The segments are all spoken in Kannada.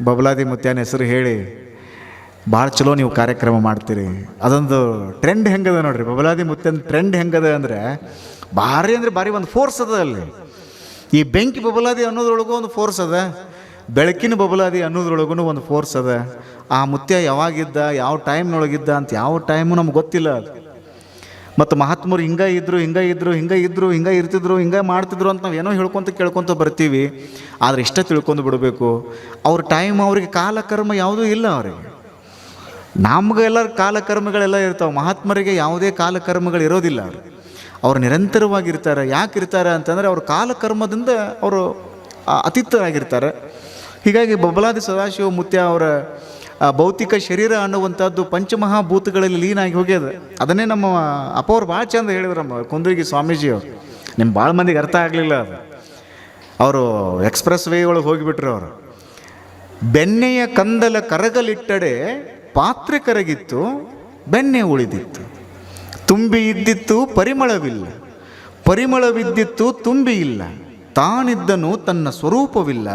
ಬಬಲಾದಿ ಮುತ್ಯಾನ ಹೆಸರು ಹೇಳಿ ಭಾಳ ಚಲೋ ನೀವು ಕಾರ್ಯಕ್ರಮ ಮಾಡ್ತೀರಿ. ಅದೊಂದು ಟ್ರೆಂಡ್ ಹೆಂಗದ ನೋಡ್ರಿ, ಬಬಲಾದಿ ಮುತ್ಯನ ಟ್ರೆಂಡ್ ಹೆಂಗದ ಅಂದರೆ ಭಾರಿ ಅಂದರೆ ಭಾರಿ ಒಂದು ಫೋರ್ಸ್ ಅದ ಅಲ್ಲಿ. ಈ ಬೆಂಕಿ ಬಬಲಾದಿ ಅನ್ನೋದ್ರೊಳಗೂ ಒಂದು ಫೋರ್ಸ್ ಅದ, ಬೆಳಕಿನ ಬಬಲಾದಿ ಅನ್ನೋದ್ರೊಳಗೂ ಒಂದು ಫೋರ್ಸ್ ಅದ. ಆ ಮುತ್ಯ ಯಾವಾಗಿದ್ದ, ಯಾವ ಟೈಮ್ನೊಳಗಿದ್ದ ಅಂತ ಯಾವ ಟೈಮು ನಮ್ಗೆ ಗೊತ್ತಿಲ್ಲ. ಮತ್ತು ಮಹಾತ್ಮರು ಹಿಂಗೆ ಇರ್ತಿದ್ರು, ಹಿಂಗೆ ಮಾಡ್ತಿದ್ರು ಅಂತ ನಾವು ಏನೋ ಕೇಳ್ಕೊತ ಬರ್ತೀವಿ. ಆದರೆ ಇಷ್ಟ ತಿಳ್ಕೊಂಡು ಬಿಡಬೇಕು, ಅವ್ರ ಟೈಮ್, ಅವ್ರಿಗೆ ಕಾಲಕರ್ಮ ಯಾವುದೂ ಇಲ್ಲ. ಅವ್ರಿಗೆ ನಮಗೆಲ್ಲ ಕಾಲಕರ್ಮಗಳೆಲ್ಲ ಇರ್ತಾವೆ, ಮಹಾತ್ಮರಿಗೆ ಯಾವುದೇ ಕಾಲಕರ್ಮಗಳು ಇರೋದಿಲ್ಲ. ಅವ್ರು ನಿರಂತರವಾಗಿರ್ತಾರೆ. ಯಾಕಿರ್ತಾರೆ ಅಂತಂದರೆ ಅವ್ರ ಕಾಲಕರ್ಮದಿಂದ ಅವರು ಅತೀತರಾಗಿರ್ತಾರೆ. ಹೀಗಾಗಿ ಬಬಲಾದಿ ಸದಾಶಿವ ಮುತ್ಯ ಅವರ ಭೌತಿಕ ಶರೀರ ಅನ್ನುವಂಥದ್ದು ಪಂಚಮಹಾಭೂತಗಳಲ್ಲಿ ಲೀನಾಗಿ ಹೋಗ್ಯದ. ಅದನ್ನೇ ನಮ್ಮ ಅಪ್ಪವ್ರು ಭಾಳ ಚಂದ ಹೇಳಿದ್ರು, ನಮ್ಮ ಕುಂದರ್ಗಿ ಸ್ವಾಮೀಜಿಯವರು. ನಿಮ್ಮ ಭಾಳ ಮಂದಿಗೆ ಅರ್ಥ ಆಗಲಿಲ್ಲ ಅದು. ಅವರು ಎಕ್ಸ್ಪ್ರೆಸ್ ವೇ ಒಳಗೆ ಹೋಗಿಬಿಟ್ರು. ಅವರು ಬೆಣ್ಣೆಯ ಕಂದಲ ಕರಗಲಿಟ್ಟಡೆ ಪಾತ್ರೆ ಕರಗಿತ್ತು, ಬೆಣ್ಣೆ ಉಳಿದಿತ್ತು. ತುಂಬಿ ಇದ್ದಿತ್ತು ಪರಿಮಳವಿಲ್ಲ, ಪರಿಮಳವಿದ್ದಿತ್ತು ತುಂಬಿ ಇಲ್ಲ. ತಾನಿದ್ದನು ತನ್ನ ಸ್ವರೂಪವಿಲ್ಲ,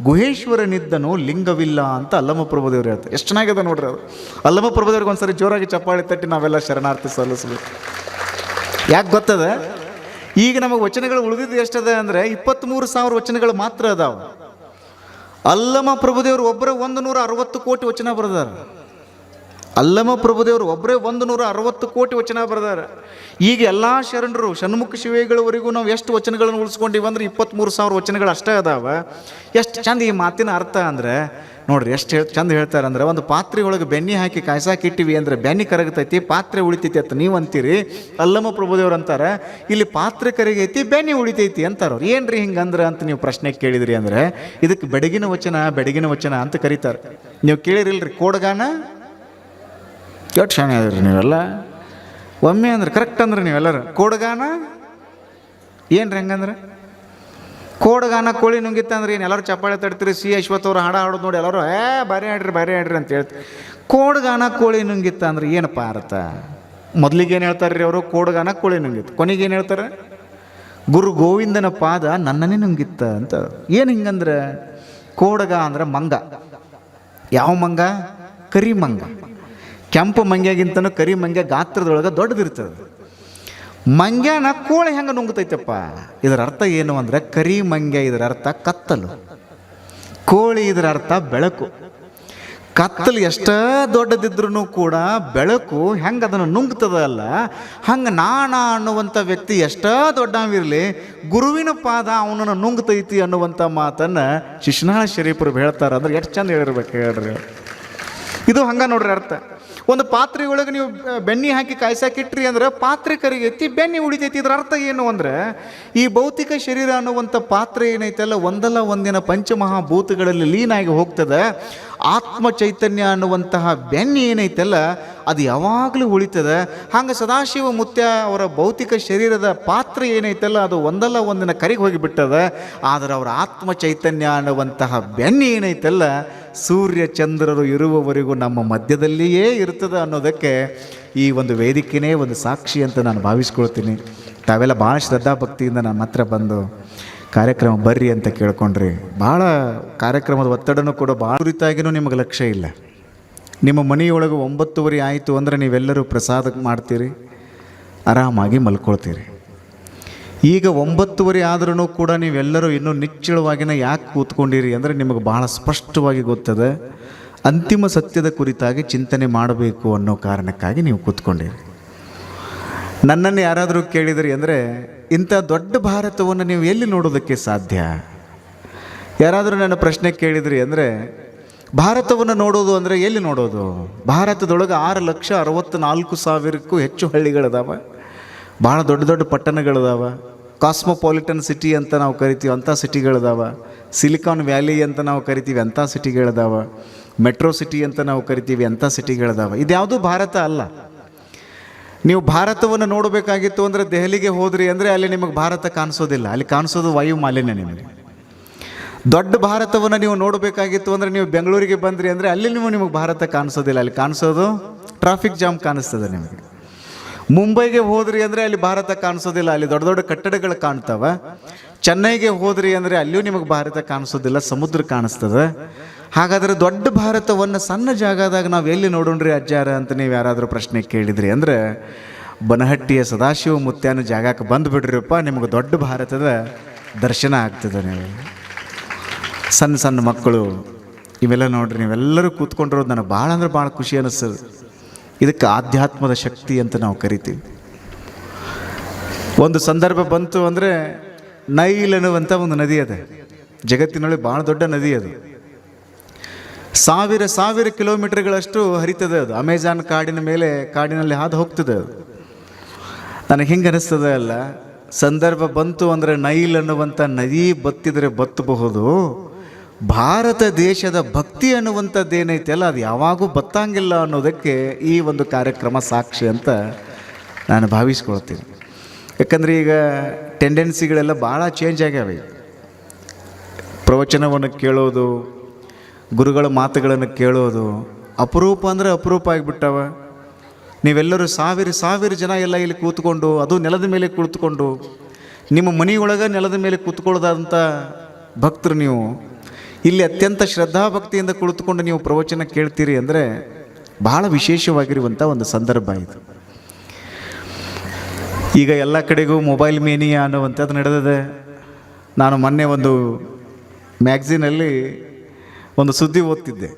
ಗುಹೇಶ್ವರನಿದ್ದನು ಲಿಂಗವಿಲ್ಲ ಅಂತ ಅಲ್ಲಮ ಪ್ರಭುದೇವರು ಹೇಳ್ತಾರೆ. ಎಷ್ಟು ಚೆನ್ನಾಗಿದೆ ನೋಡ್ರಿ ಅದು. ಅಲ್ಲಮ ಪ್ರಭುದೇವ್ರಿಗೆ ಒಂದ್ಸರಿ ಜೋರಾಗಿ ಚಪ್ಪಾಳಿ ತಟ್ಟಿ ನಾವೆಲ್ಲ ಶರಣಾರ್ಥಿ ಸಲ್ಲಿಸ್ಬೇಕು. ಯಾಕೆ ಗೊತ್ತದ, ಈಗ ನಮಗೆ ವಚನಗಳು ಉಳಿದಿದ್ದು ಎಷ್ಟದ ಅಂದರೆ 23,000 ವಚನಗಳು ಮಾತ್ರ ಅದಾವ. ಅಲ್ಲಮ ಪ್ರಭುದೇವರು ಒಬ್ಬರೇ 160 ಕೋಟಿ ವಚನ ಬರೆದಾರ. ಅಲ್ಲಮ ಪ್ರಭುದೇವರು ಒಬ್ಬರೇ 160 ಕೋಟಿ ವಚನ ಬರೆದಾರ. ಈಗ ಎಲ್ಲ ಶರಣರು ಷಣ್ಮುಖ ಶಿವೆಗಳವರೆಗೂ ನಾವು ಎಷ್ಟು ವಚನಗಳನ್ನು ಉಳಿಸ್ಕೊಂಡಿವಿ ಅಂದ್ರೆ 23,000 ವಚನಗಳು ಅಷ್ಟೇ ಅದಾವ. ಎಷ್ಟು ಚಂದ ಈ ಮಾತಿನ ಅರ್ಥ ಅಂದರೆ ನೋಡ್ರಿ, ಎಷ್ಟು ಚಂದ ಹೇಳ್ತಾರೆ ಅಂದ್ರೆ, ಒಂದು ಪಾತ್ರೆ ಒಳಗೆ ಬೆಣ್ಣೆ ಹಾಕಿ ಕಾಯ್ಸಾಕಿಟ್ಟಿವಿ ಅಂದರೆ ಬೆಣ್ಣೆ ಕರಗತೈತಿ, ಪಾತ್ರೆ ಉಳಿತೈತಿ ಅಂತ ನೀವು ಅಂತೀರಿ. ಅಲ್ಲಮ ಪ್ರಭುದೇವ್ರು ಅಂತಾರೆ, ಇಲ್ಲಿ ಪಾತ್ರೆ ಕರಗೈತಿ, ಬೆಣ್ಣೆ ಉಳಿತೈತಿ ಅಂತಾರವ್ರು. ಏನ್ರಿ ಹಿಂಗಂದ್ರೆ ಅಂತ ನೀವು ಪ್ರಶ್ನೆ ಕೇಳಿದ್ರಿ ಅಂದರೆ, ಇದಕ್ಕೆ ಬೆಡಗಿನ ವಚನ ಅಂತ ಕರೀತಾರೆ. ನೀವು ಕೇಳಿರಿಲ್ರಿ ಕೋಡಗಾನ? ಎಷ್ಟು ಶಾಣೆ ಅದ್ರಿ ನೀವೆಲ್ಲ. ಒಮ್ಮೆ ಅಂದ್ರೆ ಕರೆಕ್ಟ್ ಅಂದ್ರೆ ನೀವೆಲ್ಲರೂ ಕೋಡಗಾನ ಏನ್ರಿ ಹಂಗಂದ್ರೆ? ಕೋಡಗಾನ ಕೋಳಿ ನುಂಗಿತ್ತಂದ್ರೆ ಏನು ಎಲ್ಲರೂ ಚಪ್ಪಾಳೆ ತಡ್ತೀರಿ? ಸಿ ಅಶ್ವಥ್ ಅವ್ರು ಹಾಡ ಹಾಡೋದು ನೋಡಿ ಎಲ್ಲರೂ ಬಾರಿ ಹಾಡ್ರಿ ಅಂತ ಹೇಳ್ತೀವಿ. ಕೋಡಗಾನ ಕೋಳಿ ನುಂಗಿತ್ತ ಅಂದ್ರೆ ಏನಪ್ಪ ಅರ್ಥ? ಮೊದಲಿಗೆ ಏನು ಹೇಳ್ತಾರೆ ರೀ ಅವರು? ಕೋಡಗಾನ ಕೋಳಿ ನುಂಗಿತ್ತು. ಕೊನೆಗೆ ಏನು ಹೇಳ್ತಾರೆ? ಗುರು ಗೋವಿಂದನ ಪಾದ ನನ್ನನ್ನೇ ನುಂಗಿತ್ತ ಅಂತ. ಏನು ಹಿಂಗಂದ್ರೆ, ಕೋಡಗ ಅಂದ್ರೆ ಮಂಗ. ಯಾವ ಮಂಗ? ಕರಿ ಮಂಗ. ಕೆಂಪು ಮಂಗ್ಯಾಗಿಂತನೂ ಕರಿ ಮಂಗ್ಯ ಗಾತ್ರದೊಳಗೆ ದೊಡ್ಡದಿರ್ತದೆ. ಮಂಗ್ಯಾನ ಕೋಳಿ ಹೆಂಗೆ ನುಂಗ್ತೈತಪ್ಪ? ಇದರ ಅರ್ಥ ಏನು ಅಂದರೆ, ಕರಿ ಮಂಗ್ಯ ಇದರ ಅರ್ಥ ಕತ್ತಲು, ಕೋಳಿ ಇದರ ಅರ್ಥ ಬೆಳಕು. ಕತ್ತಲು ಎಷ್ಟೇ ದೊಡ್ಡದಿದ್ರೂ ಕೂಡ ಬೆಳಕು ಹೆಂಗೆ ಅದನ್ನು ನುಂಗ್ತದಲ್ಲ, ಹಂಗೆ ಅನ್ನುವಂಥ ವ್ಯಕ್ತಿ ಎಷ್ಟೇ ದೊಡ್ಡವಿರಲಿ, ಗುರುವಿನ ಪಾದ ಅವನನ್ನು ನುಂಗ್ತೈತಿ ಅನ್ನುವಂಥ ಮಾತನ್ನು ಶಿಶುನಾಳ ಶರೀಫರು ಹೇಳ್ತಾರೆ. ಅಂದ್ರೆ ಎಷ್ಟು ಚಂದ ಹೇಳಿರ್ಬೇಕು ಹೇಳ್ರಿ. ಇದು ಹಂಗೆ ನೋಡ್ರಿ ಅರ್ಥ. ಒಂದು ಪಾತ್ರೆ ಒಳಗೆ ನೀವು ಬೆಣ್ಣೆ ಹಾಕಿ ಕಾಯ್ಸಾಕಿಟ್ರಿ ಅಂದ್ರೆ ಪಾತ್ರೆ ಕರಿಗೈತಿ, ಬೆಣ್ಣೆ ಉಳಿತೈತಿ. ಇದ್ರ ಅರ್ಥ ಏನು ಅಂದರೆ, ಈ ಭೌತಿಕ ಶರೀರ ಅನ್ನುವಂಥ ಪಾತ್ರೆ ಏನೈತಲ್ಲ, ಒಂದಲ್ಲ ಒಂದಿನ ಪಂಚಮಹಾಭೂತಗಳಲ್ಲಿ ಲೀನಾಗಿ ಹೋಗ್ತದೆ. ಆತ್ಮ ಚೈತನ್ಯ ಅನ್ನುವಂತಹ ಬೆಣ್ಣೆ ಏನೈತಲ್ಲ, ಅದು ಯಾವಾಗಲೂ ಉಳಿತದೆ. ಹಂಗೆ ಸದಾಶಿವ ಮುತ್ಯ ಅವರ ಭೌತಿಕ ಶರೀರದ ಪಾತ್ರೆ ಏನೈತಲ್ಲ, ಅದು ಒಂದಲ್ಲ ಒಂದಿನ ಕರಿಗೆ ಹೋಗಿಬಿಟ್ಟದ. ಆದರೆ ಅವರ ಆತ್ಮ ಚೈತನ್ಯ ಅನ್ನುವಂತಹ ಬೆಣ್ಣೆ ಏನೈತಲ್ಲ, ಸೂರ್ಯ ಚಂದ್ರರು ಇರುವವರೆಗೂ ನಮ್ಮ ಮಧ್ಯದಲ್ಲಿಯೇ ಇರ್ತದೆ ಅನ್ನೋದಕ್ಕೆ ಈ ಒಂದು ವೇದಿಕೆಯೇ ಒಂದು ಸಾಕ್ಷಿ ಅಂತ ನಾನು ಭಾವಿಸ್ಕೊಳ್ತೀನಿ. ತಾವೆಲ್ಲ ಭಾಳ ಶ್ರದ್ಧಾಭಕ್ತಿಯಿಂದ ನಮ್ಮ ಹತ್ರ ಬಂದು ಕಾರ್ಯಕ್ರಮ ಬರ್ರಿ ಅಂತ ಕೇಳ್ಕೊಂಡ್ರಿ. ಭಾಳ ಕಾರ್ಯಕ್ರಮದ ಒತ್ತಡನೂ ಕೂಡ ಭಾಳ ಕುರಿತಾಗಿಯೂ ನಿಮಗೆ ಲಕ್ಷ್ಯ ಇಲ್ಲ. ನಿಮ್ಮ ಮನೆಯೊಳಗೆ 9:30 ಆಯಿತು ಅಂದರೆ ನೀವೆಲ್ಲರೂ ಪ್ರಸಾದ ಮಾಡ್ತೀರಿ, ಆರಾಮಾಗಿ ಮಲ್ಕೊಳ್ತೀರಿ. ಈಗ 9:30 ಆದ್ರೂ ಕೂಡ ನೀವೆಲ್ಲರೂ ಇನ್ನೂ ನಿಚ್ಚಳವಾಗಿನ ಯಾಕೆ ಕೂತ್ಕೊಂಡಿರಿ ಅಂದರೆ, ನಿಮಗೆ ಭಾಳ ಸ್ಪಷ್ಟವಾಗಿ ಗೊತ್ತದೆ ಅಂತಿಮ ಸತ್ಯದ ಕುರಿತಾಗಿ ಚಿಂತನೆ ಮಾಡಬೇಕು ಅನ್ನೋ ಕಾರಣಕ್ಕಾಗಿ ನೀವು ಕೂತ್ಕೊಂಡಿರಿ. ನನ್ನನ್ನು ಯಾರಾದರೂ ಕೇಳಿದ್ರಿ ಅಂದರೆ, ಇಂಥ ದೊಡ್ಡ ಭಾರತವನ್ನು ನೀವು ಎಲ್ಲಿ ನೋಡೋದಕ್ಕೆ ಸಾಧ್ಯ? ಯಾರಾದರೂ ನನ್ನ ಪ್ರಶ್ನೆ ಕೇಳಿದ್ರಿ ಅಂದರೆ, ಭಾರತವನ್ನು ನೋಡೋದು ಅಂದರೆ ಎಲ್ಲಿ ನೋಡೋದು? ಭಾರತದೊಳಗೆ 6,64,000ಕ್ಕೂ ಹೆಚ್ಚು ಹಳ್ಳಿಗಳಿದಾವ, ಭಾಳ ದೊಡ್ಡ ದೊಡ್ಡ ಪಟ್ಟಣಗಳಿದಾವ. ಕಾಸ್ಮೋಪಾಲಿಟನ್ ಸಿಟಿ ಅಂತ ನಾವು ಕರಿತೀವಿ ಅಂಥ ಸಿಟಿಗಳಿದಾವ. ಸಿಲಿಕಾನ್ ವ್ಯಾಲಿ ಅಂತ ನಾವು ಕರಿತೀವಿ ಅಂಥ ಸಿಟಿಗಳಿದಾವ. ಮೆಟ್ರೋ ಸಿಟಿ ಅಂತ ನಾವು ಕರಿತೀವಿ ಅಂಥ ಸಿಟಿಗಳಿದಾವ. ಇದ್ಯಾವುದೂ ಭಾರತ ಅಲ್ಲ. ನೀವು ಭಾರತವನ್ನು ನೋಡಬೇಕಾಗಿತ್ತು ಅಂದರೆ ದೆಹಲಿಗೆ ಹೋದ್ರಿ ಅಂದರೆ ಅಲ್ಲಿ ನಿಮಗೆ ಭಾರತ ಕಾಣಿಸೋದಿಲ್ಲ, ಅಲ್ಲಿ ಕಾಣಿಸೋದು ವಾಯು ಮಾಲಿನ್ಯ. ನಿಮಗೆ ದೊಡ್ಡ ಭಾರತವನ್ನು ನೀವು ನೋಡಬೇಕಾಗಿತ್ತು ಅಂದರೆ ನೀವು ಬೆಂಗಳೂರಿಗೆ ಬಂದ್ರಿ ಅಂದರೆ ಅಲ್ಲಿ ನಿಮಗೆ ಭಾರತ ಕಾಣಿಸೋದಿಲ್ಲ, ಅಲ್ಲಿ ಕಾಣಿಸೋದು ಟ್ರಾಫಿಕ್ ಜಾಮ್ ಕಾಣಿಸ್ತದೆ. ನಿಮಗೆ ಮುಂಬೈಗೆ ಹೋದ್ರಿ ಅಂದರೆ ಅಲ್ಲಿ ಭಾರತ ಕಾಣಿಸೋದಿಲ್ಲ, ಅಲ್ಲಿ ದೊಡ್ಡ ದೊಡ್ಡ ಕಟ್ಟಡಗಳು ಕಾಣ್ತವೆ. ಚೆನ್ನೈಗೆ ಹೋದ್ರಿ ಅಂದರೆ ಅಲ್ಲಿಯೂ ನಿಮಗೆ ಭಾರತ ಕಾಣಿಸೋದಿಲ್ಲ, ಸಮುದ್ರ ಕಾಣಿಸ್ತದೆ. ಹಾಗಾದರೆ ದೊಡ್ಡ ಭಾರತವನ್ನು ಸಣ್ಣ ಜಾಗದಾಗ ನಾವು ಎಲ್ಲಿ ನೋಡೋಣ್ರಿ ಅಜ್ಜಾರ ಅಂತ ನೀವು ಯಾರಾದರೂ ಪ್ರಶ್ನೆ ಕೇಳಿದ್ರಿ ಅಂದರೆ ಬನಹಟ್ಟಿಯ ಸದಾಶಿವ ಮುತ್ಯಾನ ಜಾಗಕ್ಕೆ ಬಂದುಬಿಡ್ರಿಪ್ಪ, ನಿಮಗೆ ದೊಡ್ಡ ಭಾರತದ ದರ್ಶನ ಆಗ್ತದೆ. ನೀವು ಸಣ್ಣ ಸಣ್ಣ ಮಕ್ಕಳು ಇವೆಲ್ಲ ನೋಡ್ರಿ, ನೀವೆಲ್ಲರೂ ಕೂತ್ಕೊಂಡಿರೋದು ನನಗೆ ಭಾಳ ಅಂದ್ರೆ ಭಾಳ ಖುಷಿ ಅನ್ನಿಸ್ತದೆ. ಇದಕ್ಕೆ ಆಧ್ಯಾತ್ಮದ ಶಕ್ತಿ ಅಂತ ನಾವು ಕರಿತೀವಿ. ಒಂದು ಸಂದರ್ಭ ಬಂತು ಅಂದರೆ ನೈಲ್ ಅನ್ನುವಂಥ ಒಂದು ನದಿ ಅದ, ಜಗತ್ತಿನೊಳಗೆ ಭಾಳ ದೊಡ್ಡ ನದಿ ಅದು. ಸಾವಿರ ಕಿಲೋಮೀಟರ್ಗಳಷ್ಟು ಹರಿತದೆ ಅದು. ಅಮೆಜಾನ್ ಕಾಡಿನಲ್ಲಿ ಹಾದು ಹೋಗ್ತದೆ ಅದು. ನನಗೆ ಹಿಂಗೆ ಅನಿಸ್ತದೆ ಅಲ್ಲ, ಸಂದರ್ಭ ಬಂತು ಅಂದರೆ ನೈಲ್ ಅನ್ನುವಂಥ ನದಿ ಬತ್ತಿದರೆ ಬತ್ತಬಹುದು, ಭಾರತ ದೇಶದ ಭಕ್ತಿ ಅನ್ನುವಂಥದ್ದೇನೈತೆ ಅಲ್ಲ ಅದು ಯಾವಾಗೂ ಬತ್ತಂಗಿಲ್ಲ ಅನ್ನೋದಕ್ಕೆ ಈ ಒಂದು ಕಾರ್ಯಕ್ರಮ ಸಾಕ್ಷಿ ಅಂತ ನಾನು ಭಾವಿಸ್ಕೊಳ್ತೀನಿ. ಯಾಕಂದರೆ ಈಗ ಟೆಂಡೆನ್ಸಿಗಳೆಲ್ಲ ಭಾಳ ಚೇಂಜ್ ಆಗ್ಯಾವೆ. ಪ್ರವಚನವನ್ನು ಕೇಳೋದು, ಗುರುಗಳ ಮಾತುಗಳನ್ನು ಕೇಳೋದು ಅಪರೂಪ ಅಂದರೆ ಅಪರೂಪ ಆಗಿಬಿಟ್ಟವ. ನೀವೆಲ್ಲರೂ ಸಾವಿರ ಜನ ಎಲ್ಲ ಇಲ್ಲಿ ಕೂತ್ಕೊಂಡು, ಅದು ನೆಲದ ಮೇಲೆ ಕುಳಿತುಕೊಂಡು, ನಿಮ್ಮ ಮನೆಯೊಳಗೆ ನೆಲದ ಮೇಲೆ ಕೂತ್ಕೊಳ್ಳೋದಂಥ ಭಕ್ತರು ನೀವು ಇಲ್ಲಿ ಅತ್ಯಂತ ಶ್ರದ್ಧಾಭಕ್ತಿಯಿಂದ ಕುಳಿತುಕೊಂಡು ನೀವು ಪ್ರವಚನ ಕೇಳ್ತೀರಿ ಅಂದರೆ ಬಹಳ ವಿಶೇಷವಾಗಿರುವಂಥ ಒಂದು ಸಂದರ್ಭ ಇದು. ಈಗ ಎಲ್ಲ ಕಡೆಗೂ ಮೊಬೈಲ್ ಮೇನಿಯಾ ಅನ್ನುವಂಥದ್ದು ನಡೆದಿದೆ. ನಾನು ಮೊನ್ನೆ ಒಂದು ಮ್ಯಾಗ್ಝಿನಲ್ಲಿ ಒಂದು ಸುದ್ದಿ ಓದ್ತಿದ್ದೆ.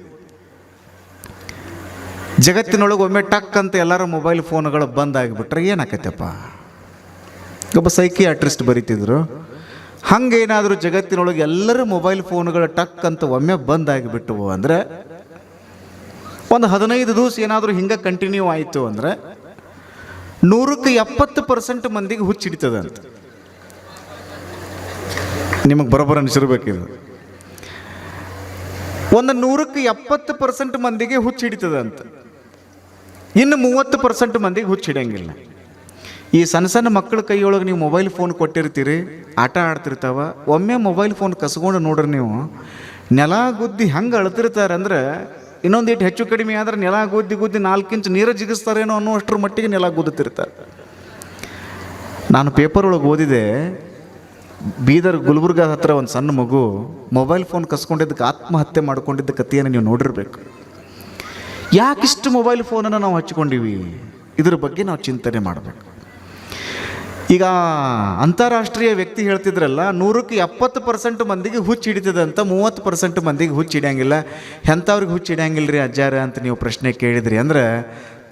ಜಗತ್ತಿನೊಳಗೆ ಒಮ್ಮೆ ಟಕ್ ಅಂತ ಎಲ್ಲರ ಮೊಬೈಲ್ ಫೋನ್ಗಳು ಬಂದಾಗಿಬಿಟ್ರೆ ಏನಾಕತ್ತಪ್ಪ? ಒಬ್ಬ ಸೈಕಿಯಾಟ್ರಿಸ್ಟ್ ಬರೀತಿದ್ರು, ಹಂಗೇನಾದರೂ ಜಗತ್ತಿನೊಳಗೆ ಎಲ್ಲರ ಮೊಬೈಲ್ ಫೋನ್ಗಳು ಟಕ್ ಅಂತ ಒಮ್ಮೆ ಬಂದಾಗಿಬಿಟ್ಟವು ಅಂದರೆ, ಒಂದು 15 ದಿವಸ ಏನಾದರೂ ಹಿಂಗೆ ಕಂಟಿನ್ಯೂ ಆಯಿತು ಅಂದರೆ 170% ಮಂದಿಗೆ ಹುಚ್ಚಿಡ್ತದೆ ಅಂತ. ನಿಮಗೆ ಬರೋಬ್ಬರ ಅನಿಸಿರ್ಬೇಕಿದು. ಒಂದು 170% ಮಂದಿಗೆ ಹುಚ್ಚಿಡ್ತದೆ ಅಂತ, ಇನ್ನು 30% ಮಂದಿಗೆ ಹುಚ್ಚಿಡಂಗಿಲ್ಲ. ಈ ಸಣ್ಣ ಸಣ್ಣ ಮಕ್ಕಳ ಕೈಯೊಳಗೆ ನೀವು ಮೊಬೈಲ್ ಫೋನ್ ಕೊಟ್ಟಿರ್ತೀರಿ, ಆಟ ಆಡ್ತಿರ್ತಾವ. ಒಮ್ಮೆ ಮೊಬೈಲ್ ಫೋನ್ ಕಸ್ಕೊಂಡು ನೋಡ್ರಿ ನೀವು, ನೆಲ ಗುದ್ದಿ ಹೆಂಗೆ ಅಳ್ತಿರ್ತಾರೆ ಅಂದರೆ, ಇನ್ನೊಂದಿಟ್ಟು ಹೆಚ್ಚು ಕಡಿಮೆ ಆದರೆ ನೆಲ ಗುದ್ದಿ 4 ಇಂಚ್ ನೀರು ಜಿಗಿಸ್ತಾರೇನೋ ಅನ್ನೋಷ್ಟರ ಮಟ್ಟಿಗೆ ನೆಲ ಗುದ್ದುತ್ತಿರ್ತಾರೆ. ನಾನು ಪೇಪರ್ ಒಳಗೆ ಓದಿದೆ, ಬೀದರ್ ಗುಲ್ಬರ್ಗ ಹತ್ರ ಒಂದು ಸಣ್ಣ ಮಗು ಮೊಬೈಲ್ ಫೋನ್ ಕಸ್ಕೊಂಡಿದ್ದಕ್ಕೆ ಆತ್ಮಹತ್ಯೆ ಮಾಡ್ಕೊಂಡಿದ್ದ ಕಥೆಯನ್ನು ನೀವು ನೋಡಿರ್ಬೇಕು. ಯಾಕಿಷ್ಟು ಮೊಬೈಲ್ ಫೋನನ್ನು ನಾವು ಹಚ್ಕೊಂಡಿವಿ, ಇದ್ರ ಬಗ್ಗೆ ನಾವು ಚಿಂತನೆ ಮಾಡಬೇಕು. ಈಗ ಅಂತಾರಾಷ್ಟ್ರೀಯ ವ್ಯಕ್ತಿ ಹೇಳ್ತಿದ್ರಲ್ಲ, 170% ಮಂದಿಗೆ ಹುಚ್ಚು ಹಿಡಿತದೆ ಅಂತ, 30% ಮಂದಿಗೆ ಹುಚ್ಚು ಹಿಡಿಯಂಗಿಲ್ಲ. ಎಂಥವ್ರಿಗೆ ಹುಚ್ಚು ಹಿಡಿಯಂಗಿಲ್ಲ ರೀ ಅಜ್ಜಾರ ಅಂತ ನೀವು ಪ್ರಶ್ನೆ ಕೇಳಿದ್ರಿ ಅಂದರೆ,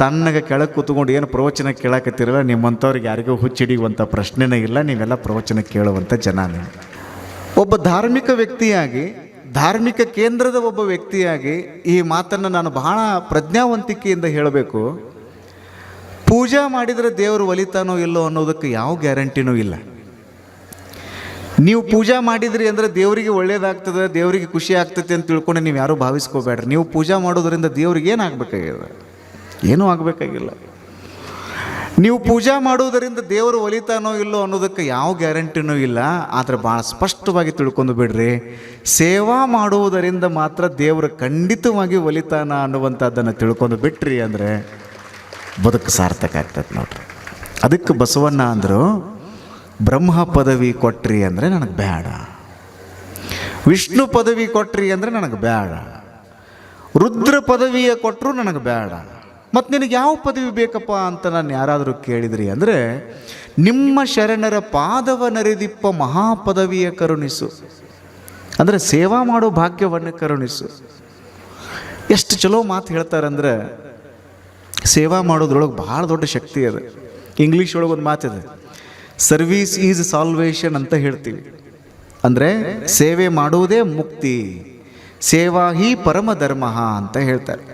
ತನ್ನಗೆ ಕೆಳಗೆ ಕೂತ್ಕೊಂಡು ಏನು ಪ್ರವಚನ ಕೇಳಕತ್ತಿರಲ್ಲ, ನಿಮ್ಮಂಥವ್ರಿಗೆ ಯಾರಿಗೂ ಹುಚ್ಚು ಹಿಡಿಯುವಂಥ ಪ್ರಶ್ನೆನೇ ಇಲ್ಲ. ನೀವೆಲ್ಲ ಪ್ರವಚನ ಕೇಳುವಂಥ ಜನ. ನೀವು ಒಬ್ಬ ಧಾರ್ಮಿಕ ವ್ಯಕ್ತಿಯಾಗಿ, ಧಾರ್ಮಿಕ ಕೇಂದ್ರದ ಒಬ್ಬ ವ್ಯಕ್ತಿಯಾಗಿ ಈ ಮಾತನ್ನು ನಾನು ಬಹಳ ಪ್ರಜ್ಞಾವಂತಿಕೆಯಿಂದ ಹೇಳಬೇಕು. ಪೂಜಾ ಮಾಡಿದರೆ ದೇವರು ಒಲಿತಾನೋ ಇಲ್ಲೋ ಅನ್ನೋದಕ್ಕೆ ಯಾವ ಗ್ಯಾರಂಟಿನೂ ಇಲ್ಲ. ನೀವು ಪೂಜಾ ಮಾಡಿದ್ರಿ ಅಂದರೆ ದೇವರಿಗೆ ಒಳ್ಳೇದಾಗ್ತದೆ, ದೇವರಿಗೆ ಖುಷಿ ಆಗ್ತೈತೆ ಅಂತ ತಿಳ್ಕೊಂಡು ನೀವು ಯಾರೂ ಭಾವಿಸ್ಕೋಬೇಡ್ರಿ. ನೀವು ಪೂಜಾ ಮಾಡೋದರಿಂದ ದೇವ್ರಿಗೆ ಏನು ಆಗಬೇಕಾಗಿದೆ? ಏನೂ ಆಗಬೇಕಾಗಿಲ್ಲ. ನೀವು ಪೂಜಾ ಮಾಡೋದರಿಂದ ದೇವರು ಒಲಿತಾನೋ ಇಲ್ಲೋ ಅನ್ನೋದಕ್ಕೆ ಯಾವ ಗ್ಯಾರಂಟಿನೂ ಇಲ್ಲ. ಆದರೆ ಭಾಳ ಸ್ಪಷ್ಟವಾಗಿ ತಿಳ್ಕೊಂಡು ಬಿಡ್ರಿ, ಸೇವಾ ಮಾಡುವುದರಿಂದ ಮಾತ್ರ ದೇವರು ಖಂಡಿತವಾಗಿ ಒಲಿತಾನ ಅನ್ನುವಂಥದ್ದನ್ನು ತಿಳ್ಕೊಂಡು ಬಿಟ್ರಿ ಅಂದರೆ ಬದುಕು ಸಾರ್ಥಕ ಆಗ್ತದೆ ನೋಡ್ರಿ. ಅದಕ್ಕೆ ಬಸವಣ್ಣ ಅಂದರು, ಬ್ರಹ್ಮ ಪದವಿ ಕೊಟ್ರಿ ಅಂದರೆ ನನಗೆ ಬೇಡ, ವಿಷ್ಣು ಪದವಿ ಕೊಟ್ರಿ ಅಂದರೆ ನನಗೆ ಬೇಡ, ರುದ್ರ ಪದವಿಯ ಕೊಟ್ಟರು ನನಗೆ ಬೇಡ, ಮತ್ತು ನಿನಗೆ ಯಾವ ಪದವಿ ಬೇಕಪ್ಪ ಅಂತ ನಾನು ಯಾರಾದರೂ ಕೇಳಿದ್ರಿ ಅಂದರೆ, ನಿಮ್ಮ ಶರಣರ ಪಾದವ ನರಿದಿಪ್ಪ ಮಹಾಪದವಿಯ ಕರುಣಿಸು ಅಂದರೆ ಸೇವಾ ಮಾಡೋ ಭಾಗ್ಯವನ್ನು ಕರುಣಿಸು. ಎಷ್ಟು ಚಲೋ ಮಾತು ಹೇಳ್ತಾರಂದ್ರೆ, ಸೇವಾ ಮಾಡೋದ್ರೊಳಗೆ ಭಾಳ ದೊಡ್ಡ ಶಕ್ತಿ ಇದೆ. ಇಂಗ್ಲೀಷ್ ಒಳಗೆ ಒಂದು ಮಾತಿದೆ, ಸರ್ವೀಸ್ ಈಸ್ ಸಾಲ್ವೇಷನ್ ಅಂತ ಹೇಳ್ತೀವಿ. ಅಂದರೆ ಸೇವೆ ಮಾಡುವುದೇ ಮುಕ್ತಿ, ಸೇವಾ ಹಿ ಪರಮ ಧರ್ಮ ಅಂತ ಹೇಳ್ತಾರೆ.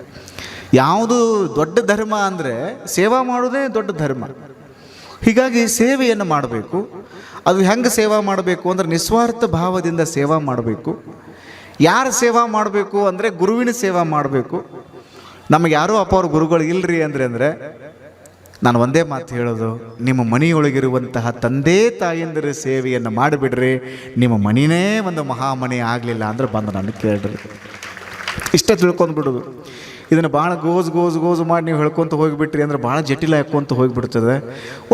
ಯಾವುದು ದೊಡ್ಡ ಧರ್ಮ ಅಂದರೆ ಸೇವಾ ಮಾಡೋದೇ ದೊಡ್ಡ ಧರ್ಮ. ಹೀಗಾಗಿ ಸೇವೆಯನ್ನು ಮಾಡಬೇಕು. ಅದು ಹೆಂಗೆ ಸೇವಾ ಮಾಡಬೇಕು ಅಂದರೆ ನಿಸ್ವಾರ್ಥ ಭಾವದಿಂದ ಸೇವಾ ಮಾಡಬೇಕು. ಯಾರು ಸೇವಾ ಮಾಡಬೇಕು ಅಂದರೆ ಗುರುವಿನ ಸೇವಾ ಮಾಡಬೇಕು. ನಮಗೆ ಯಾರೋ ಅಪ್ಪ ಅವ್ರ ಗುರುಗಳು ಇಲ್ಲರಿ ಅಂದರೆ ನಾನು ಒಂದೇ ಮಾತು ಹೇಳೋದು, ನಿಮ್ಮ ಮನೆಯೊಳಗಿರುವಂತಹ ತಂದೆ ತಾಯಿಯಂದಿರ ಸೇವೆಯನ್ನು ಮಾಡಿಬಿಡ್ರಿ. ನಿಮ್ಮ ಮನೆಯೇ ಒಂದು ಮಹಾಮನೆ ಆಗಲಿಲ್ಲ ಅಂದ್ರೆ ಬಂದು ನಾನು ಕೇಳ್ರಿ. ಇಷ್ಟ ತಿಳ್ಕೊಂಡ್ಬಿಡೋದು. ಇದನ್ನು ಭಾಳ ಗೋಜು ಮಾಡಿ ನೀವು ಹೇಳ್ಕೊತ ಹೋಗಿಬಿಟ್ರಿ ಅಂದರೆ ಭಾಳ ಜಟಿಲ ಹಾಕ್ಕೊಂತ ಹೋಗಿಬಿಡ್ತದೆ.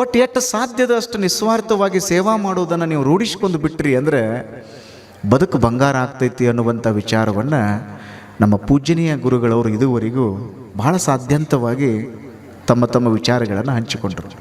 ಒಟ್ಟು ಎಷ್ಟು ಸಾಧ್ಯದ ಅಷ್ಟು ನಿಸ್ವಾರ್ಥವಾಗಿ ಸೇವಾ ಮಾಡೋದನ್ನು ನೀವು ರೂಢಿಸ್ಕೊಂಡು ಬಿಟ್ರಿ ಅಂದರೆ ಬದುಕು ಬಂಗಾರ ಆಗ್ತೈತಿ ಅನ್ನುವಂಥ ವಿಚಾರವನ್ನು ನಮ್ಮ ಪೂಜ್ಯನೀಯ ಗುರುಗಳವರು ಇದುವರೆಗೂ ಬಹಳ ಸಾಧ್ಯಂತವಾಗಿ ತಮ್ಮ ತಮ್ಮ ವಿಚಾರಗಳನ್ನು ಹಂಚಿಕೊಂಡರು.